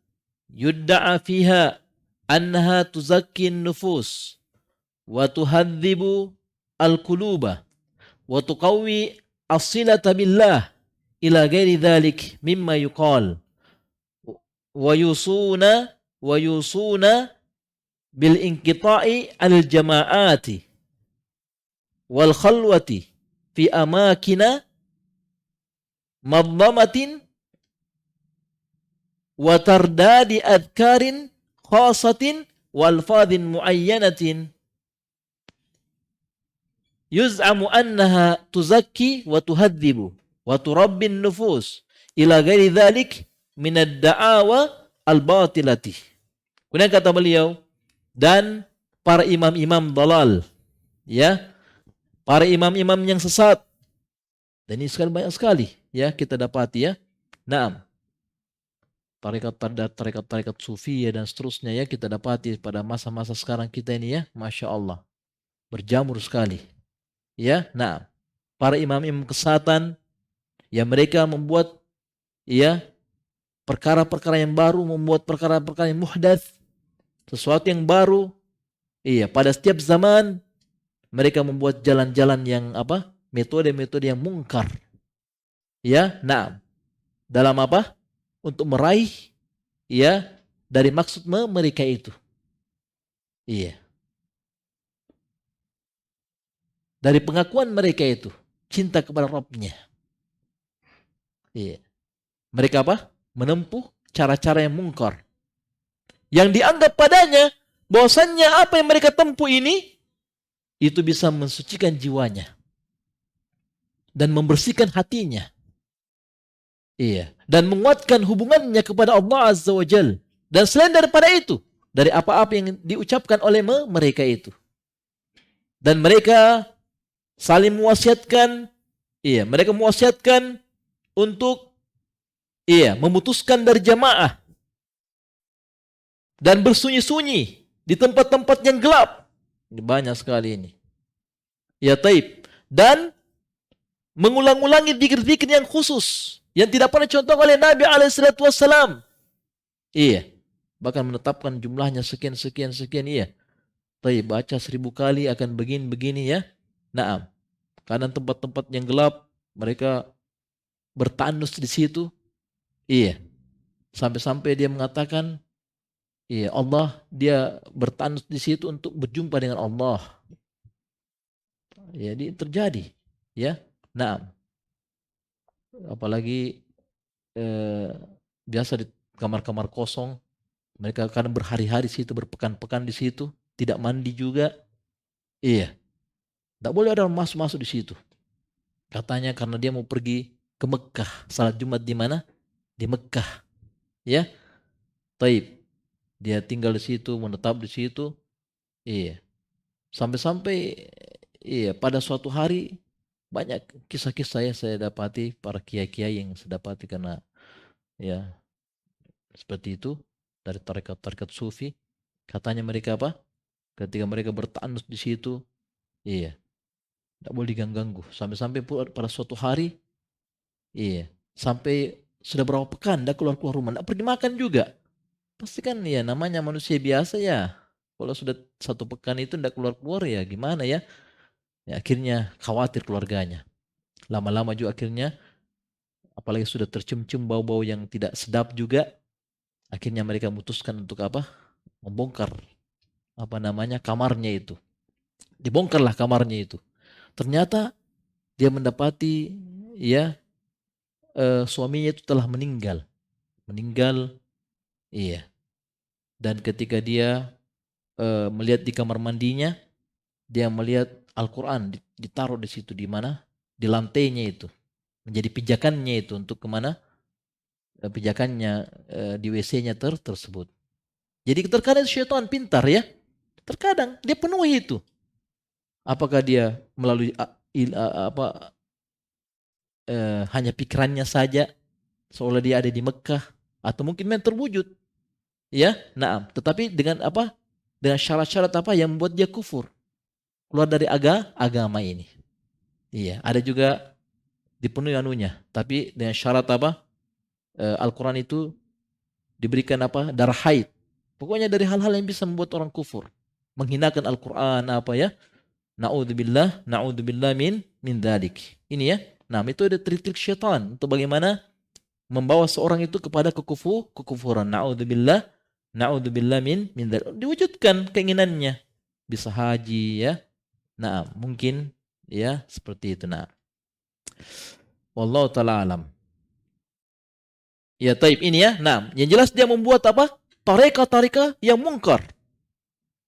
yudda'a fiha annaha tuzakkin nufus wa tuhadzibu al-quluba wa tuqawwi as-silata billah ila ghairi dhalik mimma yuqal wa yusuna bil inqita'i al jama'ati wal khalwati fi amakina madlamatin wa tardadi adkarin khasatin wal fadhin muayyanatin yuz'amu annaha tuzakki wa tuhadzibu wa turabbin nufus ila ghairi dhalik min ad-da'awa al-batilati. Kemudian kata beliau, dan para imam-imam dalal, ya, para imam-imam yang sesat. Dan ini sekali banyak sekali ya kita dapati ya. Naam. Tarekat sufi ya dan seterusnya ya kita dapati pada masa-masa sekarang kita ini ya, Masya Allah. Berjamur sekali. Ya, nah, para imam-imam kesatan ya mereka membuat ya perkara-perkara yang baru, membuat perkara-perkara yang muhdats, sesuatu yang baru. Iya, pada setiap zaman mereka membuat jalan-jalan yang apa? Metode-metode yang mungkar. Ya, nah, dalam apa? Untuk meraih ya dari maksud mereka itu. Iya. Dari pengakuan mereka itu cinta kepada Rabbnya. Iya. Mereka apa? Menempuh cara-cara yang mungkar. Yang dianggap padanya bahwasannya apa yang mereka tempuh ini itu bisa mensucikan jiwanya dan membersihkan hatinya. Iya, dan menguatkan hubungannya kepada Allah Azza wa Jal. Dan selain daripada itu, dari apa-apa yang diucapkan oleh mereka itu. Dan mereka saling mewasiatkan, iya, mereka mewasiatkan untuk memutuskan dari jamaah dan bersunyi-sunyi di tempat-tempat yang gelap. Ini banyak sekali ini. Ya taib. Dan mengulang-ulangi zikir-zikir yang khusus yang tidak pernah contoh oleh Nabi SAW. Iya. Bahkan menetapkan jumlahnya sekian. Iya. Taib, baca 1000 kali akan begini ya. Naam. Karena tempat-tempat yang gelap mereka bertanus di situ. Iya. Sampai-sampai dia mengatakan, iya, Allah dia bertanus di situ untuk berjumpa dengan Allah. Jadi terjadi, ya. Naam. Apalagi biasa di kamar-kamar kosong, mereka kadang berhari-hari di situ, berpekan-pekan di situ, tidak mandi juga. Iya. Tidak boleh ada orang masuk di situ. Katanya karena dia mau pergi ke Mekah, salat Jumat di mana? Di Mekah. Ya. Taib. Dia tinggal di situ, menetap di situ. Iya. Sampai-sampai pada suatu hari banyak kisah-kisah yang saya dapati para kiai-kiai yang saya dapati karena ya seperti itu dari tarekat-tarekat sufi. Katanya mereka apa? Ketika mereka bertanus di situ, iya, tidak boleh diganggu. Sampai-sampai pada suatu hari, iya, sampai sudah berapa pekan tidak keluar rumah, tidak pergi makan juga. Pasti kan ya namanya manusia biasa ya. Kalau sudah 1 pekan itu tidak keluar ya gimana ya? Ya akhirnya khawatir keluarganya. Lama-lama juga akhirnya apalagi sudah tercium-cium bau-bau yang tidak sedap juga. Akhirnya mereka memutuskan untuk apa? Membongkar kamarnya itu. Dibongkarlah kamarnya itu. Ternyata dia mendapati ya suaminya itu telah meninggal. Iya. Dan ketika dia melihat di kamar mandinya, dia melihat Al-Quran ditaruh di situ, di mana? Di lantainya itu. Menjadi pijakannya itu untuk kemana? Pijakannya di WC-nya tersebut. Jadi terkadang syaitan pintar ya. Terkadang dia penuhi itu. Apakah dia melalui hanya pikirannya saja seolah dia ada di Mekah, atau mungkin memang terwujud. Ya, naam. Tetapi dengan apa? Dengan syarat-syarat apa yang membuat dia kufur, keluar dari agama ini. Iya, ada juga dipenuhi anunya, tapi dengan syarat apa? Al-Quran itu diberikan apa? Darah haid. Pokoknya dari hal-hal yang bisa membuat orang kufur, menghinakan Al-Quran apa ya? Na'udzubillah min dzalik. Ini ya. Nah, itu ada trik-trik syaitan untuk bagaimana membawa seorang itu kepada kekufuran. Na'udzubillah min dzalik. Diwujudkan keinginannya. Bisa haji ya. Nah, mungkin ya seperti itu. Nah. Wallahu taala alam. Ya, taib ini ya. Nah, yang jelas dia membuat apa? Tarekat yang mungkar.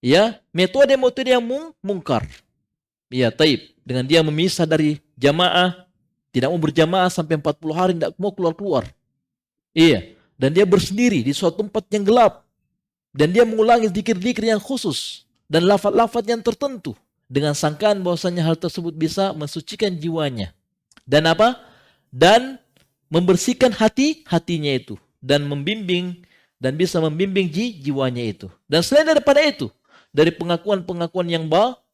Ya, metode-metode yang mungkar. Ya, taib. Dengan dia memisah dari jamaah, tidak mau berjamaah sampai 40 hari, tidak mau keluar-keluar. Iya. Dan dia bersendiri di suatu tempat yang gelap. Dan dia mengulangi zikir-zikir yang khusus. Dan lafaz-lafaz yang tertentu. dengan sangkaan bahwasanya hal tersebut bisa mensucikan jiwanya dan apa? Dan membersihkan hatinya itu dan membimbing dan bisa membimbing jiwanya itu. Dan selain daripada itu, dari pengakuan-pengakuan yang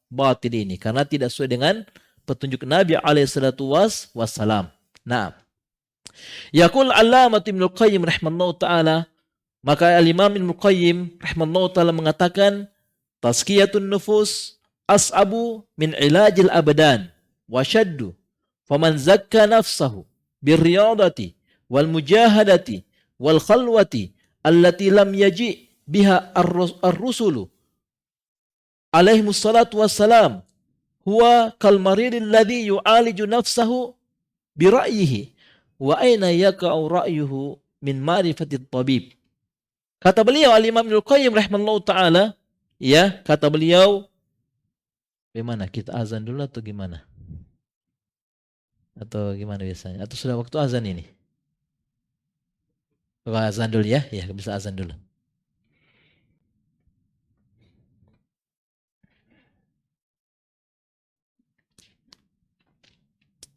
batil ini karena tidak sesuai dengan petunjuk Nabi alaihi salatu wassalam. Nah, yaqul Allamah Ibnu Qayyim rahimahullah taala, maka Al-Imam Ibnu Qayyim rahimahullah taala mengatakan tazkiyatun nufus as'abu min ilajil abdan wa shaddu faman zakka nafsahu birriyadati wal mujahadati wal khalwati allati lam yaji biha ar-rusulu alaihi salatu wassalam huwa kal maridil ladzi yu'aliju nafsahu bi ra'yihi wa aina yaqa'u ra'yuhu min ma'rifatit tabib. Kata beliau Al-Imam Ibnu Qayyim rahimahullah taala, ya, kata beliau, bagaimana kita azan dulu atau gimana? Atau gimana biasanya? Atau sudah waktu azan ini? Azan dulu ya, ya bisa azan dulu.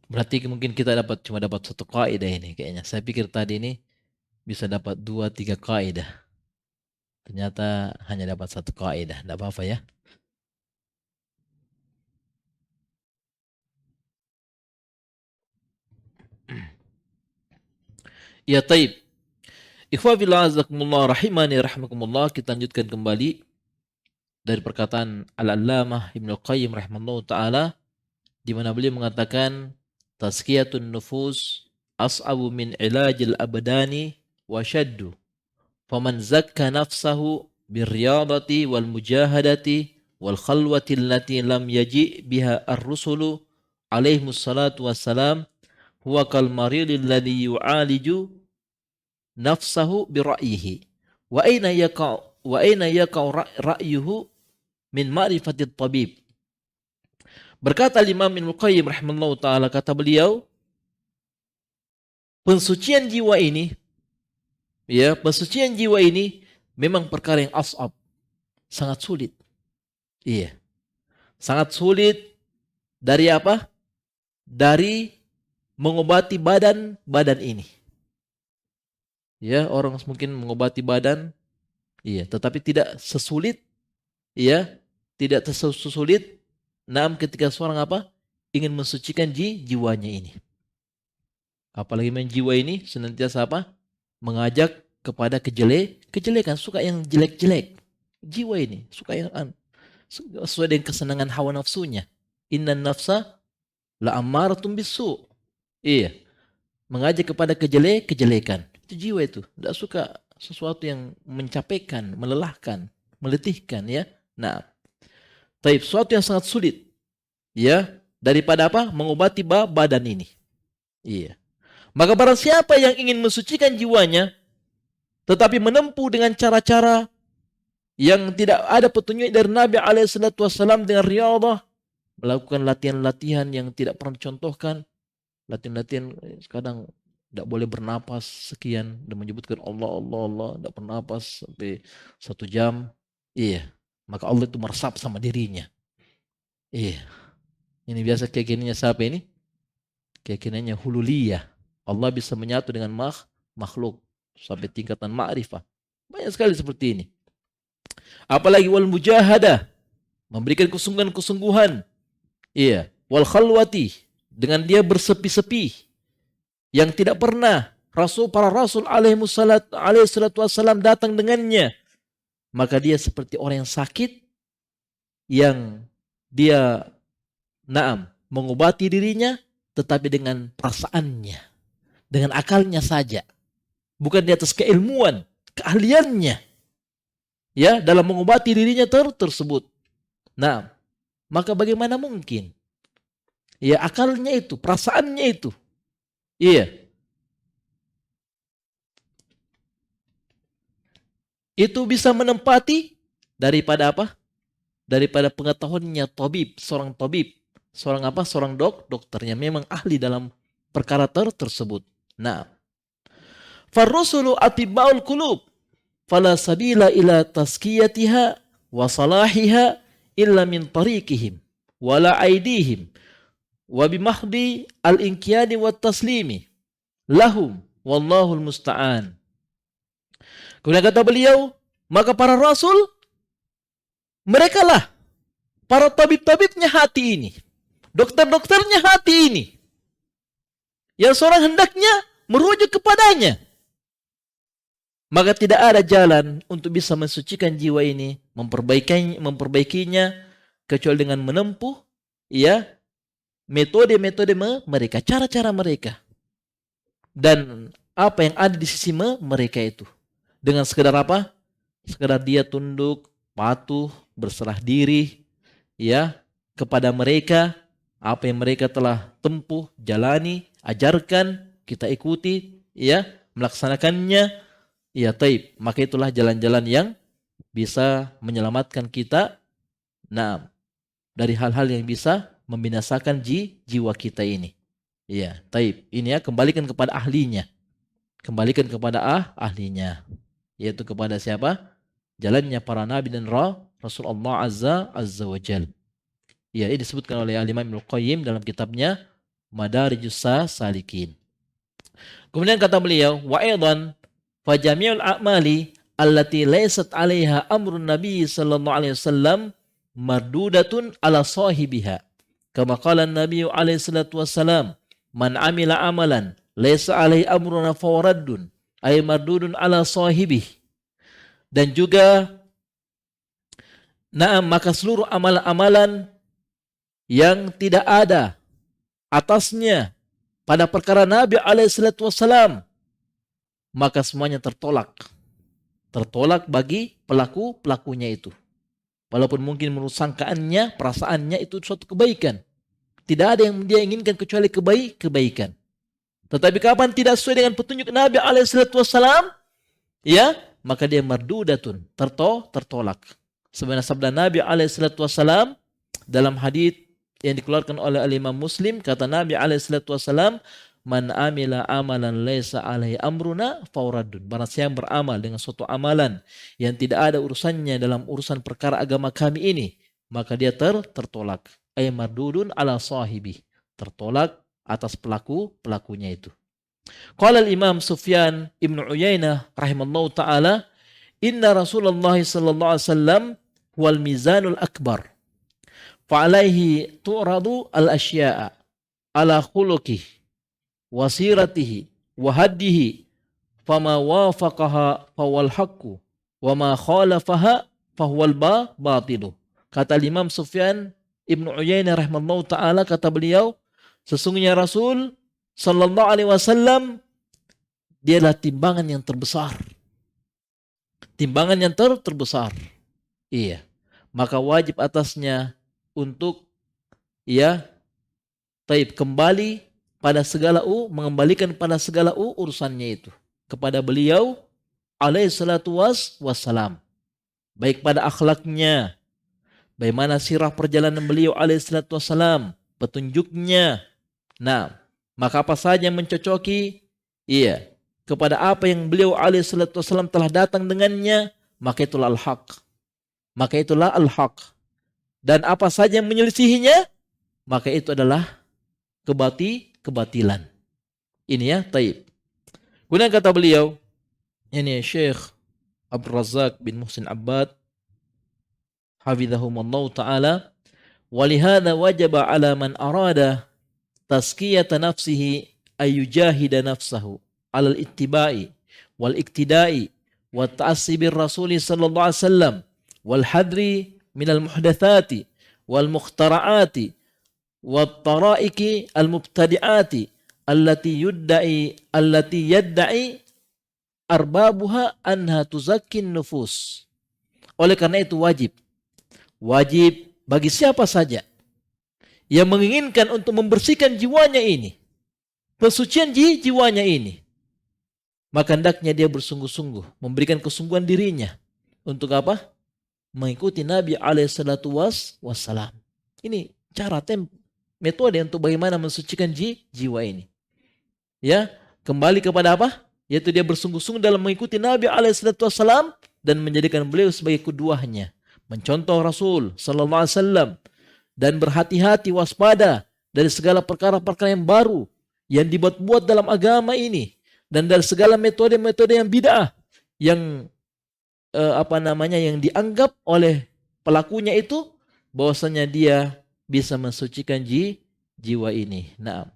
Berarti mungkin kita cuma dapat satu kaidah ini kayaknya. Saya pikir tadi ini bisa dapat 2-3 kaidah. Ternyata hanya dapat satu kaidah. Tidak apa-apa ya. Ya taib. Ikhwafillah azakumullah rahimani rahmakumullah. Kita lanjutkan kembali dari perkataan Al-Allamah Ibnu Qayyim rahimahullah ta'ala, di mana beliau mengatakan tazkiyatun nufus as'abu min ilajil abdani wa shaddu faman zakka nafsahu birriyadati wal mujahadati wal khalwati allati lam yaji biha ar-rusulu alaihimus salatu wassalam huwa kal maridil ladzi yu'aliju nafsahu bi ra'yihi wa aina yaqa'u ra'yuhu min ma'rifatit tabib. Berkata Imam Ibnu Qayyim rahimahullah taala, kata beliau, pensucian jiwa ini, ya, pensucian jiwa ini memang perkara yang as'ab, sangat sulit. Iya. Sangat sulit dari apa? Dari mengobati badan ini. Ya, orang mungkin mengobati badan, iya, tetapi tidak sesulit, iya, tidak sesulit ketika seorang apa? Ingin mensucikan jiwanya ini. Apalagi jiwa ini senantiasa apa? Mengajak kepada kejelekan, suka yang jelek-jelek. Jiwa ini suka yang sesuai dengan kesenangan hawa nafsunya. Innan nafsa la ammaratun bisu. Iya. Mengajak kepada kejelekan. Itu jiwa itu. Tidak suka sesuatu yang mencapaikan, melelahkan, meletihkan, ya. Nah, taib, sesuatu yang sangat sulit, ya, daripada apa? Mengobati badan ini. Iya. Maka barang siapa yang ingin mensucikan jiwanya, tetapi menempuh dengan cara-cara yang tidak ada petunjuk dari Nabi SAW dengan riyadhah, melakukan latihan-latihan yang tidak pernah dicontohkan, latihan-latihan kadang tidak boleh bernapas sekian dan menyebutkan Allah, Allah, Allah, tidak bernapas sampai 1 jam. Iya. Maka Allah itu meresap sama dirinya. Iya. Ini biasa keyakinannya siapa ini? Keyakinannya hululiyah. Allah bisa menyatu dengan makhluk sampai tingkatan ma'rifah. Banyak sekali seperti ini. Apalagi wal mujahadah, memberikan kesungguhan-kesungguhan. Iya, wal khalwati, dengan dia bersepi-sepi yang tidak pernah para rasul alaihi salatu wassalam datang dengannya. Maka dia seperti orang yang sakit yang dia mengobati dirinya tetapi dengan perasaannya, dengan akalnya saja, bukan di atas keilmuan, keahliannya, ya, dalam mengobati dirinya tersebut. Nah, maka bagaimana mungkin? Ya, akalnya itu, perasaannya itu, iya, itu bisa menempati daripada apa? Daripada pengetahuannya tabib, seorang tabib, seorang apa? Seorang dokternya memang ahli dalam perkara tersebut. Nah, farrusulu atibbaul qulub fala sabila ila tazkiyatiha wa salahiha illa min tariqihim wala aidihim wa bimahdi al-inqiyadi wat taslimi lahum wallahul musta'an. Kemudian kata beliau, maka para rasul mereka lah para tabib-tabibnya hati ini, dokter-dokternya hati ini, yang seorang hendaknya merujuk kepadanya. Maka tidak ada jalan untuk bisa mensucikan jiwa ini, memperbaikinya kecuali dengan menempuh ya metode-metode mereka, cara-cara mereka. Dan apa yang ada di sisi mereka itu. Dengan sekedar apa? Sekedar dia tunduk, patuh, berserah diri ya kepada mereka, apa yang mereka telah tempuh, jalani, ajarkan, kita ikuti ya, melaksanakannya. Ya taib, maka itulah jalan-jalan yang bisa menyelamatkan kita dari hal-hal yang bisa membinasakan jiwa kita ini. Ya, taib. Ini ya, kembalikan kepada ahlinya. Kembalikan kepada ahlinya. Yaitu kepada siapa? Jalannya para nabi dan Rasulullah Azza wa Jal. Ya, ini disebutkan oleh Al-Imam Ibnu Qayyim dalam kitabnya Madarijus Salikin. Kemudian kata beliau, wa aidan fajami'ul a'mali allati laysat 'alaiha amrun nabi sallallahu alaihi wasallam mardudatun ala sahibiha. Kama qala an-nabi alaihi salatu wassalam, man 'amila amalan laysa 'alaihi amruna fawraddun ay mardudun ala sahibihi. Dan juga maka seluruh amalan-amalan yang tidak ada atasnya pada perkara Nabi alaihi salatu wassalam, maka semuanya tertolak. Tertolak bagi pelakunya itu. Walaupun mungkin menurut sangkaannya, perasaannya itu suatu kebaikan. Tidak ada yang dia inginkan kecuali kebaikan. Tetapi kapan tidak sesuai dengan petunjuk Nabi SAW, ya, maka dia mardudatun, tertolak. Sebenarnya sabda Nabi SAW dalam hadits yang dikeluarkan oleh Imam Muslim, kata Nabi SAW, man amila amalan laysa alaihi amruna fawraddun. Barang siapa yang beramal dengan suatu amalan yang tidak ada urusannya dalam urusan perkara agama kami ini, maka dia tertolak. Ay mardudun ala sahibi. Tertolak atas pelakunya itu. Qala al-Imam Sufyan Ibn Uyainah rahimallahu taala, inna Rasulullah sallallahu alaihi wasallam huwal mizanul akbar. Fa alaihi tu'radu al-asya'a ala khuluqihi wasiratihi wahadihi, fama wafaqaha fawal haqqu wama khalafaha fahuwal batilu. Kata Imam Sufyan Ibnu Uyainah rahimahullah ta'ala, kata beliau, sesungguhnya Rasul sallallahu alaihi wasallam dialah timbangan yang terbesar. Timbangan yang terbesar. Iya. Maka wajib atasnya untuk kembali pada segala mengembalikan pada segala urusannya itu kepada beliau alaihi salatu wassalam, baik pada akhlaknya, bagaimana sirah perjalanan beliau alaihi salatu wassalam, petunjuknya. Maka apa saja yang mencocoki kepada apa yang beliau alaihi salatu wassalam telah datang dengannya, maka itulah al-haq. Dan apa saja yang menyelisihinya, maka itu adalah kebatilan. Ini ya, taib. Kemudian kata beliau, ini Syekh Abdul Razak bin Muhsin Abbad hafizahumullah ta'ala, walihada wajaba ala man arada tazkiyata nafsihi ayyujahida nafsahu alal ittiba'i wal iktida'i wa ta'assibir rasuli sallallahu alaihi wasallam wal hadri minal muhdathati wal mukhtara'ati wat-taraiki al-mubtadi'ati allati yadda'i arbabuha anha tuzakkin nufus. Oleh karena itu wajib bagi siapa saja yang menginginkan untuk membersihkan jiwanya ini, pesucian jiwanya ini, maka hendaknya dia bersungguh-sungguh memberikan kesungguhan dirinya untuk apa? Mengikuti Nabi alaihi salatu wassalam. Ini cara metode untuk bagaimana mensucikan jiwa ini. Ya, kembali kepada apa? Yaitu dia bersungguh-sungguh dalam mengikuti Nabi SAW dan menjadikan beliau sebagai kuduahnya, mencontoh Rasul sallallahu alaihi wasallam, dan berhati-hati waspada dari segala perkara-perkara yang baru yang dibuat-buat dalam agama ini dan dari segala metode-metode yang bid'ah yang yang dianggap oleh pelakunya itu bahwasanya dia bisa mensucikan jiwa ini. Nah,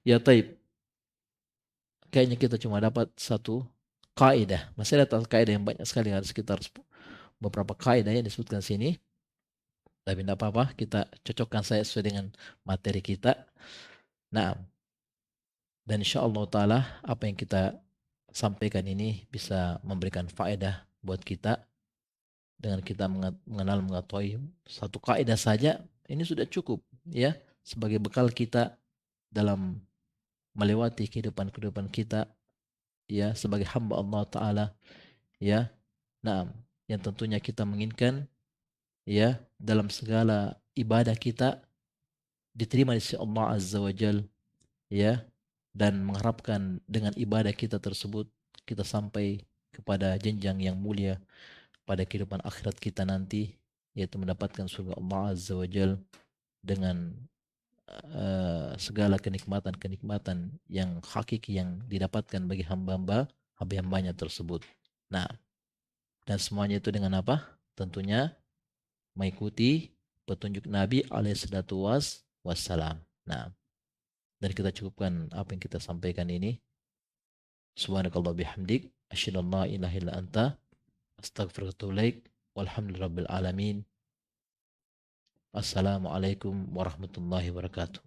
ya taib. Kayaknya kita cuma dapat satu kaidah. Masih ada kaidah yang banyak sekali, harus sekitar beberapa kaidah yang disebutkan sini. Tapi tidak apa-apa, kita cocokkan saya sesuai dengan materi kita. Nah, dan insya Allah Ta'ala apa yang kita sampaikan ini bisa memberikan faedah buat kita. Dengan kita mengenal mengetahui satu kaidah saja, ini sudah cukup ya sebagai bekal kita dalam melewati kehidupan kita ya sebagai hamba Allah Ta'ala ya. Nah, yang tentunya kita menginginkan ya dalam segala ibadah kita diterima di sisi Allah Azza wa Jal ya, dan mengharapkan dengan ibadah kita tersebut kita sampai kepada jenjang yang mulia pada kehidupan akhirat kita nanti, yaitu mendapatkan surga Allah Azza wa Jal dengan segala kenikmatan-kenikmatan yang hakiki yang didapatkan bagi hamba-hambanya tersebut. Nah, dan semuanya itu dengan apa? Tentunya mengikuti petunjuk Nabi alaihissalatu wassalam. Nah, dan kita cukupkan apa yang kita sampaikan ini. Subhanakallah bihamdik, asyhadu an la ilaha illa anta, astaghfiruka wa atubu ilaik. Walhamdulillahirabbil alamin. Assalamualaikum warahmatullahi wabarakatuh.